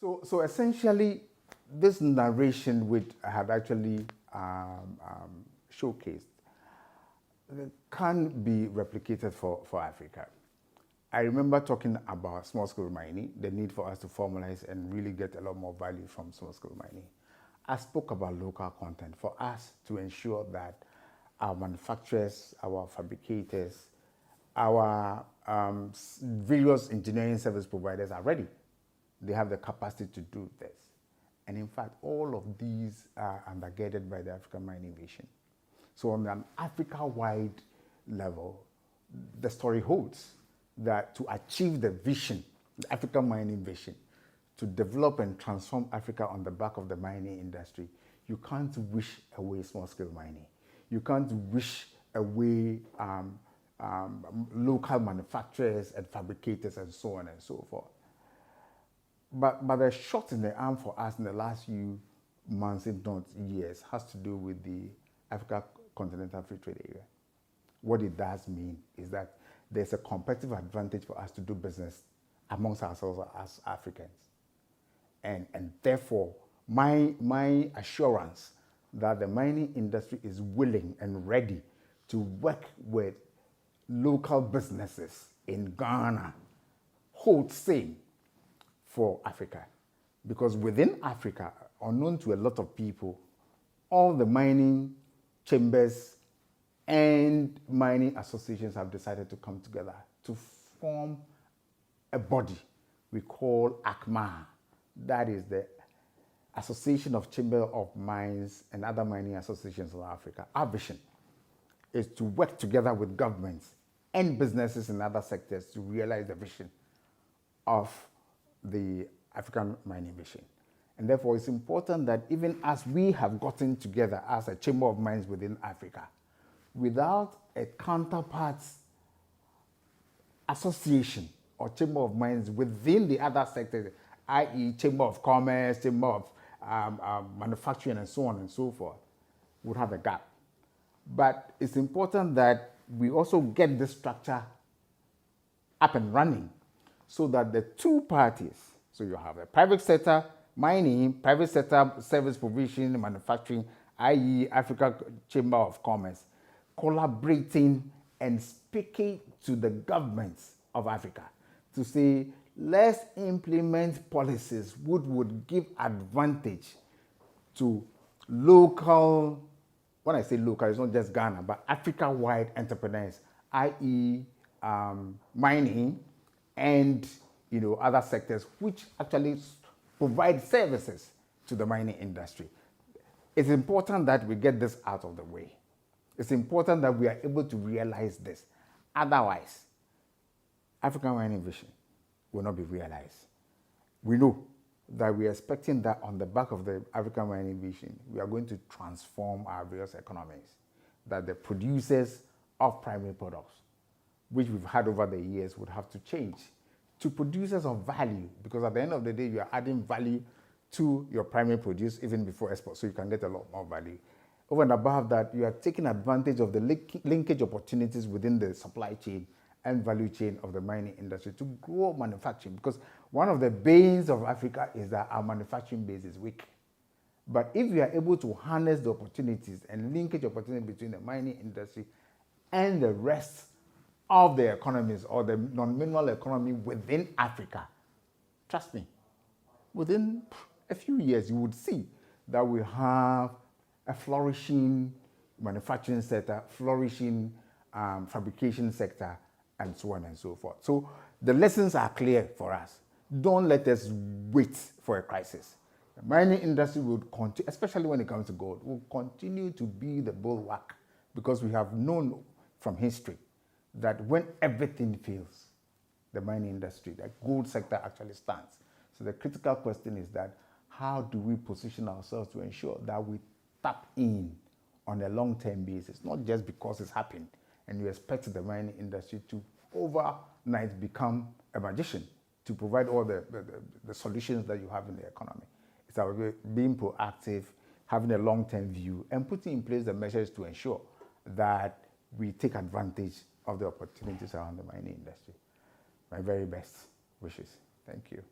So essentially, this narration which I have actually showcased can be replicated for Africa. I remember talking about small-scale mining, the need for us to formalize and really get a lot more value from small-scale mining. I spoke about local content for us to ensure that our manufacturers, our fabricators, our various engineering service providers are ready. They have the capacity to do this. And in fact, all of these are undergirded by the African Mining Vision. So on an Africa-wide level, the story holds that to achieve the vision, the African Mining Vision, to develop and transform Africa on the back of the mining industry, you can't wish away small-scale mining. You can't wish away local manufacturers and fabricators and so on and so forth. But the shot in the arm for us in the last few months, if not years, has to do with the Africa Continental Free Trade Area. What it does mean is that there's a competitive advantage for us to do business amongst ourselves as Africans. And therefore, my assurance that the mining industry is willing and ready to work with local businesses in Ghana holds same for Africa. Because within Africa, unknown to a lot of people, all the mining chambers and mining associations have decided to come together to form a body we call ACMA. That is the Association of Chamber of Mines and other mining associations in Africa. Our vision is to work together with governments and businesses in other sectors to realize the vision of the African Mining Vision. And therefore, it's important that even as we have gotten together as a Chamber of Mines within Africa, without a counterpart association or Chamber of Mines within the other sectors, i.e. Chamber of Commerce, Chamber of Manufacturing, and so on and so forth, would have a gap. But it's important that we also get this structure up and running so that the two parties, so you have a private sector mining, private sector service provision, manufacturing, i.e. Africa Chamber of Commerce, collaborating and speaking to the governments of Africa to say, let's implement policies which would give advantage to local, when I say local, it's not just Ghana, but Africa-wide entrepreneurs, i.e. Mining and other sectors which actually provide services to the mining industry. It's important that we get this out of the way. It's important that we are able to realize this. Otherwise, African Mining Vision will not be realized. We know that we are expecting that on the back of the African Mining Vision, we are going to transform our various economies, that the producers of primary products, which we've had over the years, would have to change to producers of value, because at the end of the day, you are adding value to your primary produce even before export, so you can get a lot more value. Over and above that, you are taking advantage of the linkage opportunities within the supply chain and value chain of the mining industry to grow manufacturing, because one of the banes of Africa is that our manufacturing base is weak. But if we are able to harness the opportunities and linkage opportunities between the mining industry and the rest of the economies or the non-mineral economy within Africa, trust me, within a few years you would see that we have a flourishing manufacturing sector, flourishing fabrication sector, and so on and so forth. So the lessons are clear for us. Don't let us wait for a crisis. The mining industry will continue, especially when it comes to gold, will continue to be the bulwark, because we have known from history that when everything fails, the mining industry, the gold sector actually stands. So the critical question is that how do we position ourselves to ensure that we tap in on a long-term basis, not just because it's happened and you expect the mining industry to overnight become a magician to provide all the solutions that you have in the economy. It's about being proactive, having a long-term view, and putting in place the measures to ensure that we take advantage of the opportunities around the mining industry. My very best wishes. Thank you.